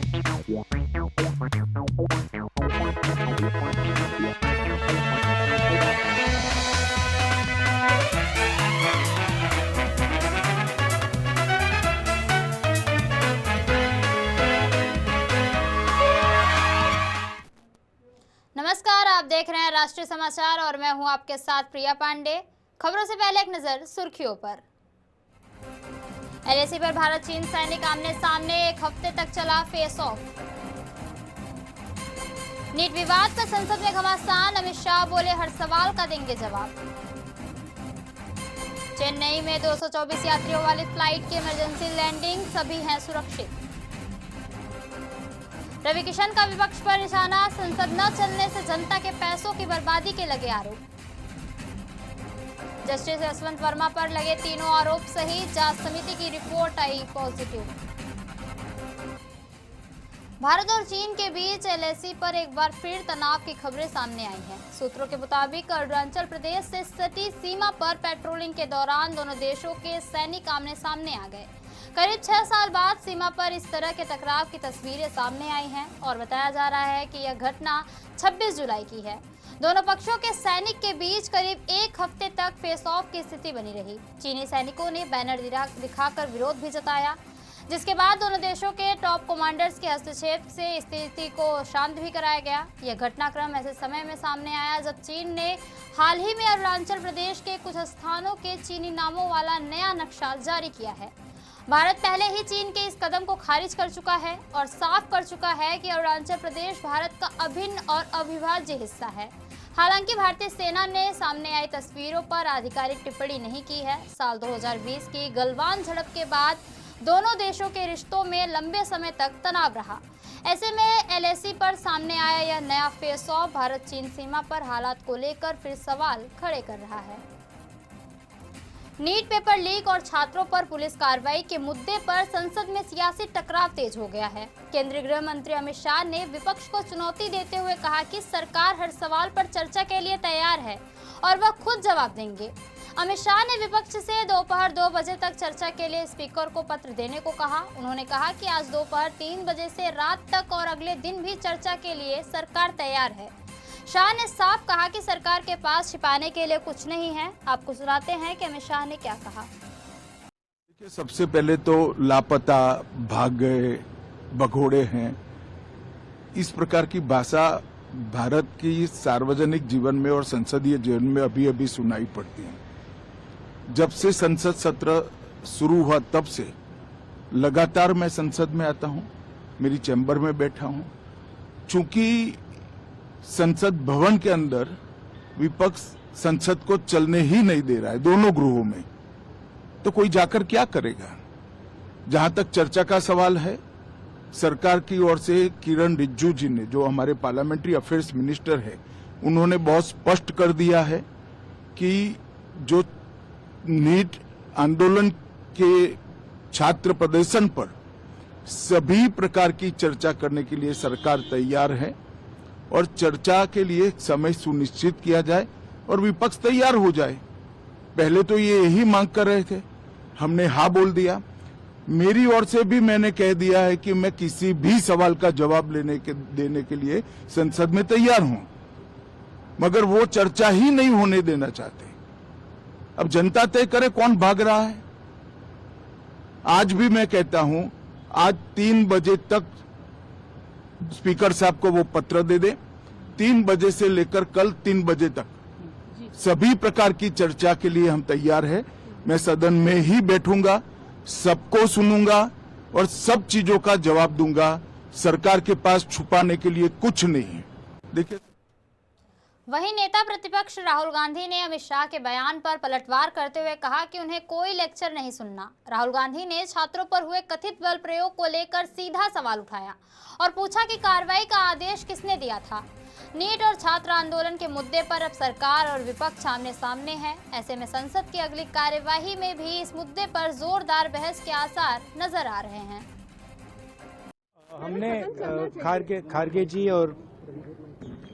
नमस्कार, आप देख रहे हैं राष्ट्रीय समाचार और मैं हूं आपके साथ प्रिया पांडे। खबरों से पहले एक नजर सुर्खियों पर। एलएसी पर भारत चीन सैनिक आमने सामने, एक हफ्ते तक चला फेस ऑफ। नीट विवाद का संसद में घमासान, अमित शाह बोले हर सवाल का देंगे जवाब। चेन्नई में 224 यात्रियों वाली फ्लाइट की इमरजेंसी लैंडिंग, सभी हैं सुरक्षित। रवि किशन का विपक्ष पर निशाना, संसद न चलने से जनता के पैसों की बर्बादी के लगे आरोप। जस्टिस यशवंत वर्मा पर लगे तीनों आरोप सही, जांच समिति की रिपोर्ट आई पॉजिटिव। भारत और चीन के बीच एलएसी पर एक बार फिर तनाव की खबरें सामने आई हैं। सूत्रों के मुताबिक अरुणाचल प्रदेश से सटी सीमा पर पेट्रोलिंग के दौरान दोनों देशों के सैनिक आमने सामने आ गए। करीब 6 साल बाद सीमा पर इस तरह के टकराव की तस्वीरें सामने आई हैं और बताया जा रहा है कि यह घटना 26 जुलाई की है। दोनों पक्षों के सैनिक के बीच करीब एक हफ्ते तक फेस ऑफ की स्थिति बनी रही। चीनी सैनिकों ने बैनर दिखाकर विरोध भी जताया, जिसके बाद दोनों देशों के टॉप कमांडर्स के हस्तक्षेप से स्थिति को शांत भी कराया गया। यह घटनाक्रम ऐसे समय में सामने आया जब चीन ने हाल ही में अरुणाचल प्रदेश के कुछ स्थानों के चीनी नामों वाला नया नक्शा जारी किया है। भारत पहले ही चीन के इस कदम को खारिज कर चुका है और साफ कर चुका है कि अरुणाचल प्रदेश भारत का अभिन्न और अविभाज्य हिस्सा है। हालांकि भारतीय सेना ने सामने आई तस्वीरों पर आधिकारिक टिप्पणी नहीं की है। साल 2020 की गलवान झड़प के बाद दोनों देशों के रिश्तों में लंबे समय तक तनाव रहा। ऐसे में एलएसी पर सामने आया यह नया फेस ऑफ भारत चीन सीमा पर हालात को लेकर फिर सवाल खड़े कर रहा है। नीट पेपर लीक और छात्रों पर पुलिस कार्रवाई के मुद्दे पर संसद में सियासी टकराव तेज हो गया है। केंद्रीय गृह मंत्री अमित शाह ने विपक्ष को चुनौती देते हुए कहा कि सरकार हर सवाल पर चर्चा के लिए तैयार है और वह खुद जवाब देंगे। अमित शाह ने विपक्ष से दोपहर 2 बजे तक चर्चा के लिए स्पीकर को पत्र देने को कहा। उन्होंने कहा कि आज दोपहर 3 बजे से रात तक और अगले दिन भी चर्चा के लिए सरकार तैयार है। शाह ने साफ कहा कि सरकार के पास छिपाने के लिए कुछ नहीं है। आपको सुनाते हैं कि अमित शाह ने क्या कहा। देखिए, सबसे पहले तो लापता, भाग गए, भगोड़े हैं, इस प्रकार की भाषा भारत की सार्वजनिक जीवन में और संसदीय जीवन में अभी अभी सुनाई पड़ती है। जब से संसद सत्र शुरू हुआ तब से लगातार मैं संसद में आता हूं, मेरी चैम्बर में बैठा हूं। चूंकि संसद भवन के अंदर विपक्ष संसद को चलने ही नहीं दे रहा है दोनों गृहों में, तो कोई जाकर क्या करेगा। जहां तक चर्चा का सवाल है, सरकार की ओर से किरण रिजिजू जी ने, जो हमारे पार्लियामेंट्री अफेयर्स मिनिस्टर है, उन्होंने बहुत स्पष्ट कर दिया है कि जो नीट आंदोलन के छात्र प्रदर्शन पर सभी प्रकार की चर्चा करने के लिए सरकार तैयार है और चर्चा के लिए समय सुनिश्चित किया जाए और विपक्ष तैयार हो जाए। पहले तो ये यही मांग कर रहे थे, हमने हाँ बोल दिया। मेरी ओर से भी मैंने कह दिया है कि मैं किसी भी सवाल का जवाब देने के लिए संसद में तैयार हूं, मगर वो चर्चा ही नहीं होने देना चाहते। अब जनता तय करे कौन भाग रहा है। आज भी मैं कहता हूं, आज 3 बजे तक स्पीकर साहब को वो पत्र दे दे। 3 बजे से लेकर कल 3 बजे तक सभी प्रकार की चर्चा के लिए हम तैयार हैं। मैं सदन में ही बैठूंगा, सबको सुनूंगा और सब चीजों का जवाब दूंगा। सरकार के पास छुपाने के लिए कुछ नहीं है। देखिए, वहीं नेता प्रतिपक्ष राहुल गांधी ने अमित शाह के बयान पर पलटवार करते हुए कहा कि उन्हें कोई लेक्चर नहीं सुनना। राहुल गांधी ने छात्रों पर हुए कथित बल प्रयोग को लेकर सीधा सवाल उठाया और पूछा कि कार्रवाई का आदेश किसने दिया था। नीट और छात्र आंदोलन के मुद्दे पर अब सरकार और विपक्ष आमने सामने है। ऐसे में संसद की अगली कार्यवाही में भी इस मुद्दे पर जोरदार बहस के आसार नजर आ रहे हैं। हमने खारगे जी और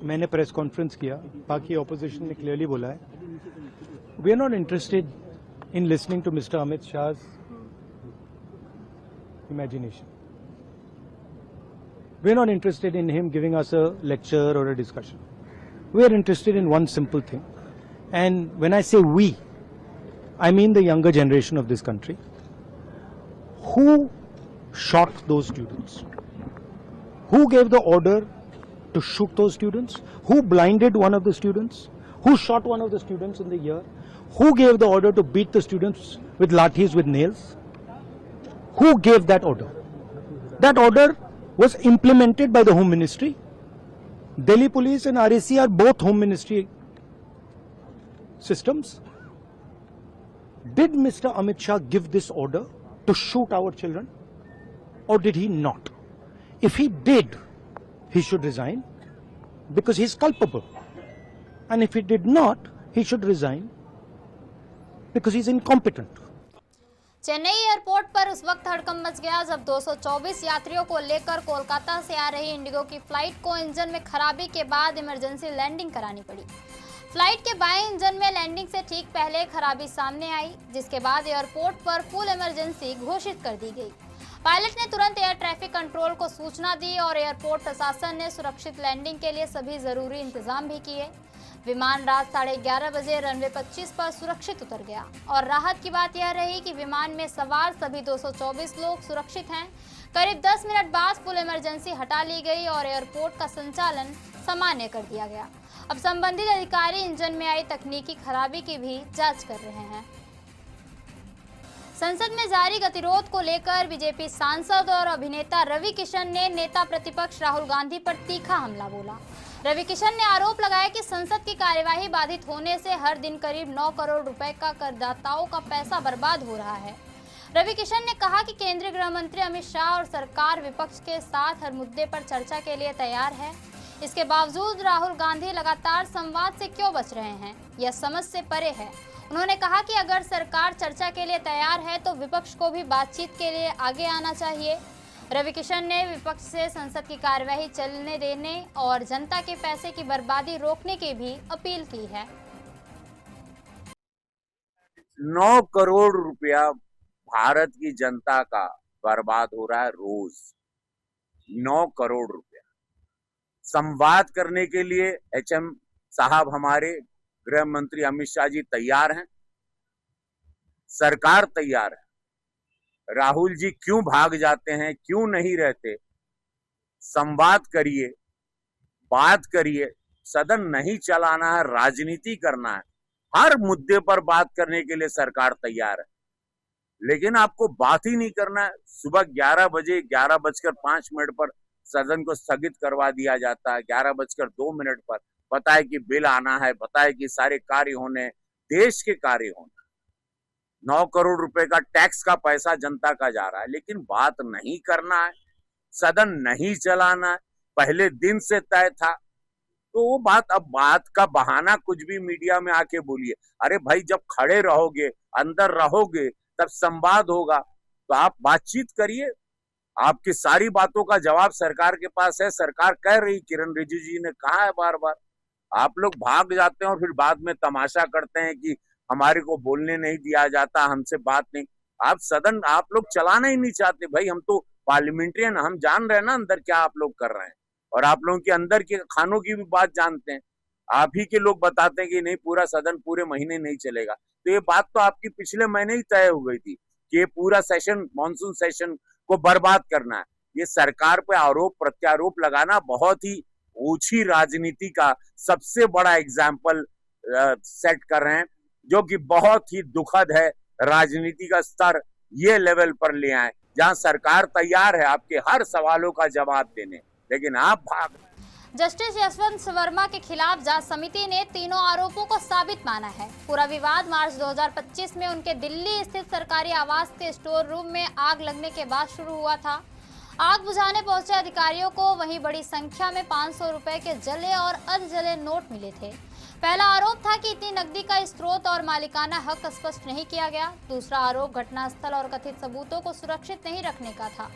मैंने प्रेस कॉन्फ्रेंस किया, बाकी ऑपोजिशन ने क्लियरली बोला है, we are not interested in listening to mister Amit Shah's imagination. We're not interested in him giving us a lecture or a discussion. We're interested in one simple thing. And when I say we, I mean the younger generation of this country. Who shot those students? Who gave the order to shoot those students? Who blinded one of the students? Who shot one of the students in the ear? Who gave the order to beat the students with lathis, with nails? Who gave that order? That order was implemented by the Home Ministry. Delhi Police and RAC are both Home Ministry systems. Did Mr. Amit Shah give this order to shoot our children, or did he not? If he did, he should resign because he's culpable. And if he did not, he should resign because he's incompetent. Chennai airport पर उस वक्त हड़कंप much गया जब 224 यात्रियों को लेकर कोलकाता से आ रही इंडिगो की फ्लाइट को इंजन में खराबी के बाद इमरजेंसी लैंडिंग करानी पड़ी। फ्लाइट के बाएं इंजन में लैंडिंग से ठीक पहले खराबी सामने आई, जिसके बाद एयरपोर्ट पर फुल इमरजेंसी घोषित कर दी गई। पायलट ने तुरंत एयर ट्रैफिक कंट्रोल को सूचना दी और एयरपोर्ट प्रशासन ने सुरक्षित लैंडिंग के लिए सभी जरूरी इंतजाम भी किए। विमान रात 11:30 बजे रनवे 25 पर सुरक्षित उतर गया और राहत की बात यह रही कि विमान में सवार सभी 224 लोग सुरक्षित हैं। करीब 10 मिनट बाद फुल इमरजेंसी हटा ली गई और एयरपोर्ट का संचालन सामान्य कर दिया गया। अब संबंधित अधिकारी इंजन में आई तकनीकी खराबी की भी जांच कर रहे हैं। संसद में जारी गतिरोध को लेकर बीजेपी सांसद और अभिनेता रवि किशन ने नेता प्रतिपक्ष राहुल गांधी पर तीखा हमला बोला। रवि किशन ने आरोप लगाया कि संसद की कार्यवाही बाधित होने से हर दिन करीब 9 करोड़ रुपए का करदाताओं का पैसा बर्बाद हो रहा है। रवि किशन ने कहा कि केंद्रीय गृह मंत्री अमित शाह और सरकार विपक्ष के साथ हर मुद्दे पर चर्चा के लिए तैयार है। इसके बावजूद राहुल गांधी लगातार संवाद से क्यों बच रहे हैं, यह समझ से परे है। उन्होंने कहा कि अगर सरकार चर्चा के लिए तैयार है तो विपक्ष को भी बातचीत के लिए आगे आना चाहिए। रवि किशन ने विपक्ष से संसद की कार्यवाही चलने देने और जनता के पैसे की बर्बादी रोकने की भी अपील की है। 9 करोड़ रुपया भारत की जनता का बर्बाद हो रहा है रोज। 9 करोड़ रुपया संवाद करने के लिए एचएम साहब हमारे गृह मंत्री अमित शाह जी तैयार हैं, सरकार तैयार है। राहुल जी क्यों भाग जाते हैं, क्यों नहीं रहते? संवाद करिए, बात करिए। सदन नहीं चलाना है, राजनीति करना है। हर मुद्दे पर बात करने के लिए सरकार तैयार है, लेकिन आपको बात ही नहीं करना है। सुबह 11 बजे 11:05 पर सदन को स्थगित करवा दिया जाता है। 11:02 पर पता है कि बिल आना है, पता है कि सारे कार्य होने, देश के कार्य होने। 9 करोड़ रुपए का टैक्स का पैसा जनता का जा रहा है, लेकिन बात नहीं करना है, सदन नहीं चलाना है। पहले दिन से तय था, तो वो बात, अब बात का बहाना कुछ भी मीडिया में आके बोलिए। अरे भाई, जब खड़े रहोगे, अंदर रहोगे, तब संवाद होगा। तो आप बातचीत करिए। आपकी सारी बातों का जवाब सरकार के पास है। सरकार कह रही, किरण रिजिजू जी ने कहा है बार बार। आप लोग भाग जाते हैं और फिर बाद में तमाशा करते हैं कि हमारे को बोलने नहीं दिया जाता, हमसे बात नहीं। आप सदन आप लोग चलाना ही नहीं चाहते। भाई, हम तो पार्लियामेंट्रियन, हम जान रहे हैं ना अंदर क्या आप लोग कर रहे हैं, और आप लोगों के अंदर के खानों की भी बात जानते हैं। आप ही के लोग बताते हैं कि नहीं, पूरा सदन पूरे महीने नहीं चलेगा। तो ये बात तो आपकी पिछले महीने ही तय हो गई थी कि ये पूरा सेशन, मानसून सेशन को बर्बाद करना है। ये सरकार पे आरोप प्रत्यारोप लगाना बहुत ही ओछी राजनीति का सबसे बड़ा एग्जाम्पल सेट कर रहे हैं, जो कि बहुत ही दुखद है। राजनीति का स्तर ये लेवल पर ले आए जहां सरकार तैयार है आपके हर सवालों का जवाब देने, लेकिन आप भाग। जस्टिस यशवंत वर्मा के खिलाफ जांच समिति ने तीनों आरोपों को साबित माना है। पूरा विवाद मार्च 2025 में उनके दिल्ली स्थित सरकारी आवास के स्टोर रूम में आग लगने के बाद शुरू हुआ था। आग बुझाने पहुंचे अधिकारियों को वहीं बड़ी संख्या में 500 रुपए के जले और अर्ध जले नोट मिले थे। पहला आरोप था कि इतनी नकदी का स्रोत और मालिकाना हक स्पष्ट नहीं किया गया। दूसरा आरोप घटनास्थल और कथित सबूतों को सुरक्षित नहीं रखने का था।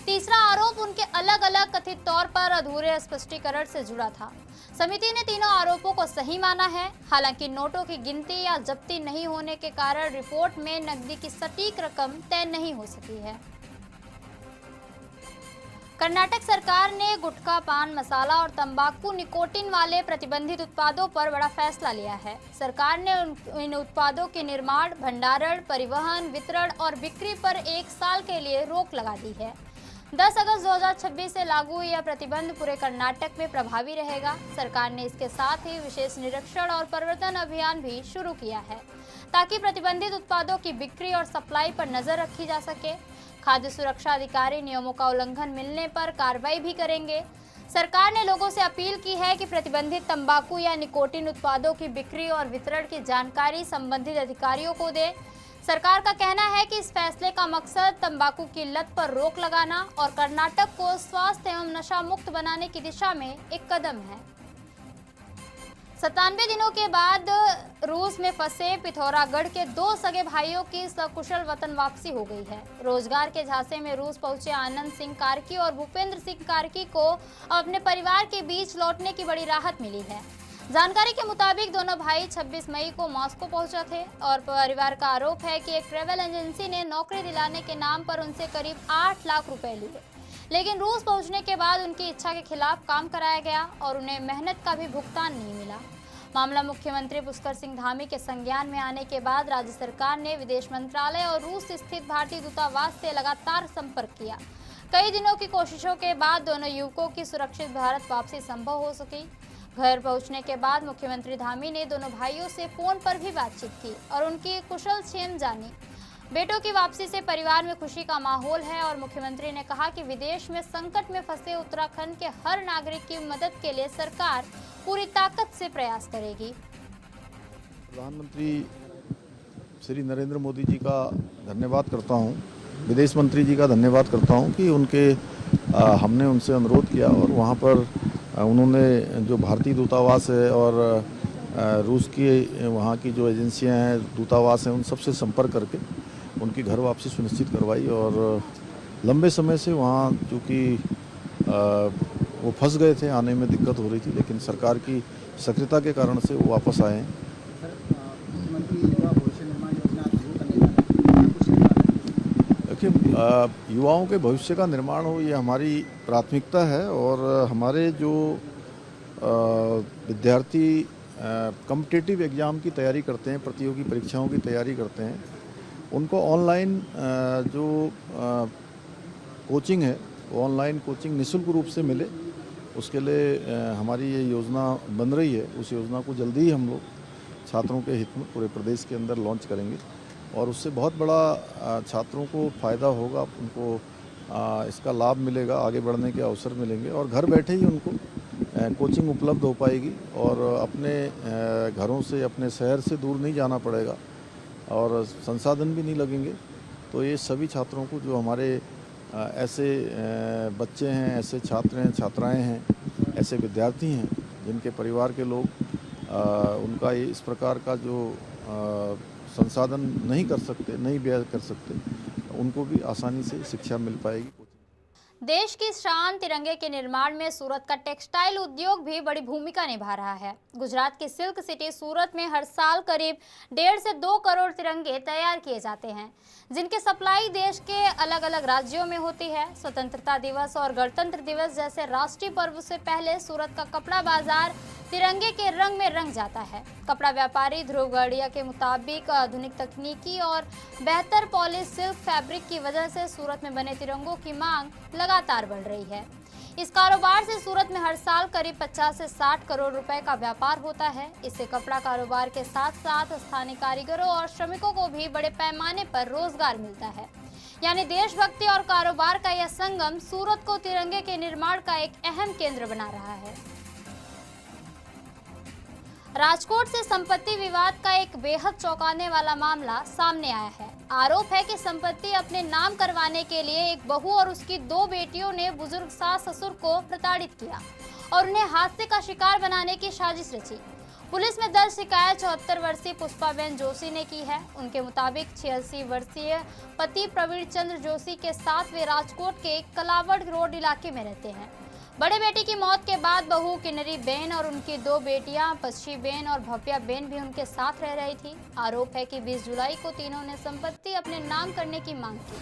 तीसरा आरोप उनके अलग अलग कथित तौर पर अधूरे स्पष्टीकरण से जुड़ा था। समिति ने तीनों आरोपों को सही माना है। हालांकि नोटों की गिनती या जब्ती नहीं होने के कारण रिपोर्ट में नकदी की सटीक रकम तय नहीं हो सकी है। कर्नाटक सरकार ने गुटखा, पान मसाला और तंबाकू निकोटिन वाले प्रतिबंधित उत्पादों पर बड़ा फैसला लिया है। सरकार ने इन उत्पादों के निर्माण, भंडारण, परिवहन, वितरण और बिक्री पर 1 साल के लिए रोक लगा दी है। 10 अगस्त 2026 से लागू यह प्रतिबंध पूरे कर्नाटक में प्रभावी रहेगा। सरकार ने इसके साथ ही विशेष निरीक्षण और प्रवर्तन अभियान भी शुरू किया है, ताकि प्रतिबंधित उत्पादों की बिक्री और सप्लाई पर नजर रखी जा सके। खाद्य सुरक्षा अधिकारी नियमों का उल्लंघन मिलने पर कार्रवाई भी करेंगे। सरकार ने लोगों से अपील की है कि प्रतिबंधित तंबाकू या निकोटिन उत्पादों की बिक्री और वितरण की जानकारी संबंधित अधिकारियों को दे। सरकार का कहना है कि इस फैसले का मकसद तंबाकू की लत पर रोक लगाना और कर्नाटक को स्वास्थ्य एवं नशा मुक्त बनाने की दिशा में एक कदम है। 97 दिनों के बाद रूस में फंसे पिथौरागढ़ के 2 सगे भाइयों की सकुशल वतन वापसी हो गई है। रोजगार के झांसे में रूस पहुंचे आनंद सिंह कार्की और भूपेंद्र सिंह कार्की को अपने परिवार के बीच लौटने की बड़ी राहत मिली है। जानकारी के मुताबिक दोनों भाई 26 मई को मॉस्को पहुंचे थे और परिवार का आरोप है कि एक ट्रैवल एजेंसी ने नौकरी दिलाने के नाम पर उनसे करीब 8 लाख रुपए लिए, लेकिन रूस पहुंचने के बाद उनकी इच्छा के खिलाफ काम कराया गया और उन्हें मेहनत का भी भुगतान नहीं मिला। मामला मुख्यमंत्री पुष्कर सिंह धामी के संज्ञान में आने के बाद राज्य सरकार ने विदेश मंत्रालय और रूस स्थित भारतीय दूतावास से लगातार संपर्क किया। कई दिनों की कोशिशों के बाद दोनों युवकों की सुरक्षित भारत वापसी संभव हो सकी। घर पहुंचने के बाद मुख्यमंत्री धामी ने दोनों भाइयों से फोन पर भी बातचीत की और उनकी कुशलक्षेम जानी। बेटों की वापसी से परिवार में खुशी का माहौल है और मुख्यमंत्री ने कहा कि विदेश में संकट में फंसे उत्तराखंड के हर नागरिक की मदद के लिए सरकार पूरी ताकत से प्रयास करेगी। प्रधानमंत्री श्री नरेंद्र मोदी जी का धन्यवाद करता हूं, विदेश मंत्री जी का धन्यवाद करता हूं कि हमने उनसे अनुरोध किया और वहां पर उन्होंने जो भारतीय दूतावास है और रूस की वहां की जो एजेंसियां हैं, दूतावास हैं, उन सबसे संपर्क करके उनकी घर वापसी सुनिश्चित करवाई। और लंबे समय से वहाँ चूँकि वो फंस गए थे, आने में दिक्कत हो रही थी, लेकिन सरकार की सक्रियता के कारण से वो वापस आए हैं। देखिए, युवाओं के भविष्य का निर्माण हो, ये हमारी प्राथमिकता है और हमारे जो विद्यार्थी कॉम्पिटिटिव एग्ज़ाम की तैयारी करते हैं, प्रतियोगी परीक्षाओं की तैयारी करते हैं, उनको ऑनलाइन जो कोचिंग है, वो ऑनलाइन कोचिंग निःशुल्क रूप से मिले, उसके लिए हमारी ये योजना बन रही है। उस योजना को जल्दी ही हम लोग छात्रों के हित में पूरे प्रदेश के अंदर लॉन्च करेंगे और उससे बहुत बड़ा छात्रों को फ़ायदा होगा, उनको इसका लाभ मिलेगा, आगे बढ़ने के अवसर मिलेंगे और घर बैठे ही उनको कोचिंग उपलब्ध हो पाएगी और अपने घरों से, अपने शहर से दूर नहीं जाना पड़ेगा और संसाधन भी नहीं लगेंगे। तो ये सभी छात्रों को, जो हमारे ऐसे बच्चे हैं, ऐसे छात्र हैं, छात्राएं हैं, ऐसे विद्यार्थी हैं जिनके परिवार के लोग उनका इस प्रकार का जो संसाधन नहीं कर सकते, नहीं व्यय कर सकते, उनको भी आसानी से शिक्षा मिल पाएगी। देश की शान तिरंगे के निर्माण में सूरत का टेक्सटाइल उद्योग भी बड़ी भूमिका निभा रहा है। गुजरात की सिल्क सिटी सूरत में हर साल करीब 1.5 से 2 करोड़ तिरंगे तैयार किए जाते हैं, जिनकी सप्लाई देश के अलग अलग राज्यों में होती है। स्वतंत्रता दिवस और गणतंत्र दिवस जैसे राष्ट्रीय पर्व से पहले सूरत का कपड़ा बाजार तिरंगे के रंग में रंग जाता है। कपड़ा व्यापारी ध्रुव गढ़िया के मुताबिक आधुनिक तकनीकी और बेहतर पॉलिश सिल्क फैब्रिक की वजह से सूरत में बने तिरंगों की मांग लगातार बढ़ रही है। इस कारोबार से सूरत में हर साल करीब 50 से 60 करोड़ रुपए का व्यापार होता है। इससे कपड़ा कारोबार के साथ साथ स्थानीय कारीगरों और श्रमिकों को भी बड़े पैमाने पर रोजगार मिलता है। यानी देशभक्ति और कारोबार का यह संगम सूरत को तिरंगे के निर्माण का एक अहम केंद्र बना रहा है। राजकोट से संपत्ति विवाद का एक बेहद चौंकाने वाला मामला सामने आया है। आरोप है कि संपत्ति अपने नाम करवाने के लिए एक बहू और उसकी 2 बेटियों ने बुजुर्ग सास ससुर को प्रताड़ित किया और उन्हें हादसे का शिकार बनाने की साजिश रची। पुलिस में दर्ज शिकायत 74 वर्षीय पुष्पाबेन जोशी ने की है। उनके मुताबिक 86 वर्षीय पति प्रवीण चंद्र जोशी के साथ वे राजकोट के कलावड़ रोड इलाके में रहते हैं। बड़े बेटे की मौत के बाद बहू किन्नरी बेन और उनकी 2 बेटियां पश्ची बेन और भव्या बेन भी उनके साथ रह रही थी। आरोप है कि 20 जुलाई को तीनों ने संपत्ति अपने नाम करने की मांग की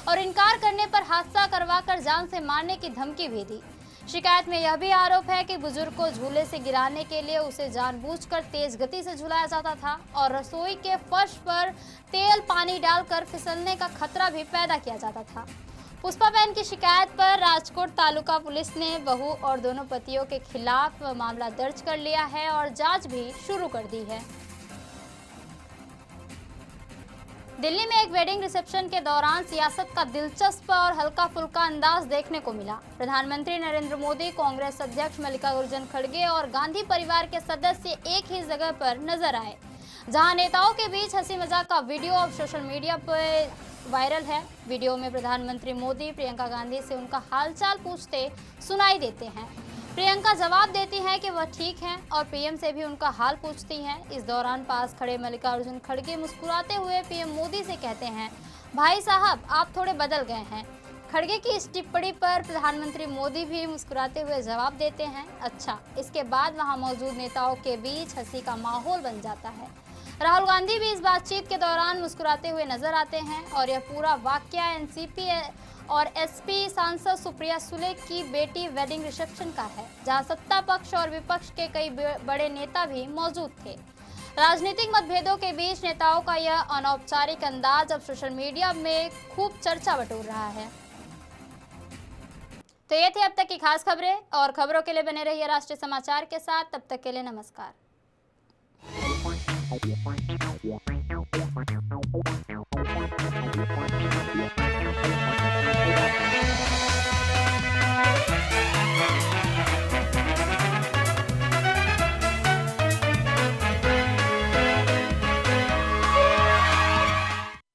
और इनकार करने पर हादसा करवाकर जान से मारने की धमकी भी दी। शिकायत में यह भी आरोप है कि बुजुर्ग को झूले से गिराने के लिए उसे जानबूझकर तेज गति से झुलाया जाता था और रसोई के फर्श पर तेल पानी डालकर फिसलने का खतरा भी पैदा किया जाता था। पुष्पाबेन की शिकायत पर राजकोट तालुका पुलिस ने बहू और दोनों पतियों के खिलाफ मामला दर्ज कर लिया है और जांच भी शुरू कर दी है। दिल्ली में एक वेडिंग रिसेप्शन के दौरान सियासत का दिलचस्प और हल्का फुल्का अंदाज देखने को मिला। प्रधानमंत्री नरेंद्र मोदी, कांग्रेस अध्यक्ष मल्लिकार्जुन खड़गे और गांधी परिवार के सदस्य एक ही जगह पर नजर आए, जहां नेताओं के बीच हंसी मजाक का वीडियो अब सोशल मीडिया पर वायरल है। वीडियो में प्रधानमंत्री मोदी प्रियंका गांधी से उनका हालचाल पूछते सुनाई देते हैं। प्रियंका जवाब देती हैं कि वह ठीक हैं और पीएम से भी उनका हाल पूछती हैं। इस दौरान पास खड़े मल्लिकार्जुन खड़गे मुस्कुराते हुए पीएम मोदी से कहते हैं, भाई साहब आप थोड़े बदल गए हैं। खड़गे की इस टिप्पणी पर प्रधानमंत्री मोदी भी मुस्कुराते हुए जवाब देते हैं, अच्छा। इसके बाद वहां मौजूद नेताओं के बीच हंसी का माहौल बन जाता है। राहुल गांधी भी इस बातचीत के दौरान मुस्कुराते हुए नजर आते हैं और यह पूरा वाकया एनसीपी और एसपी सांसद सुप्रिया सुले की बेटी वेडिंग रिसेप्शन का है, जहां सत्ता पक्ष और विपक्ष के कई बड़े नेता भी मौजूद थे। राजनीतिक मतभेदों के बीच नेताओं का यह अनौपचारिक अंदाज अब सोशल मीडिया में खूब चर्चा बटोर रहा है। तो ये थी अब तक की खास खबरें, और खबरों के लिए बने रहिए राष्ट्रीय समाचार के साथ। तब तक के लिए नमस्कार। We'll be right back.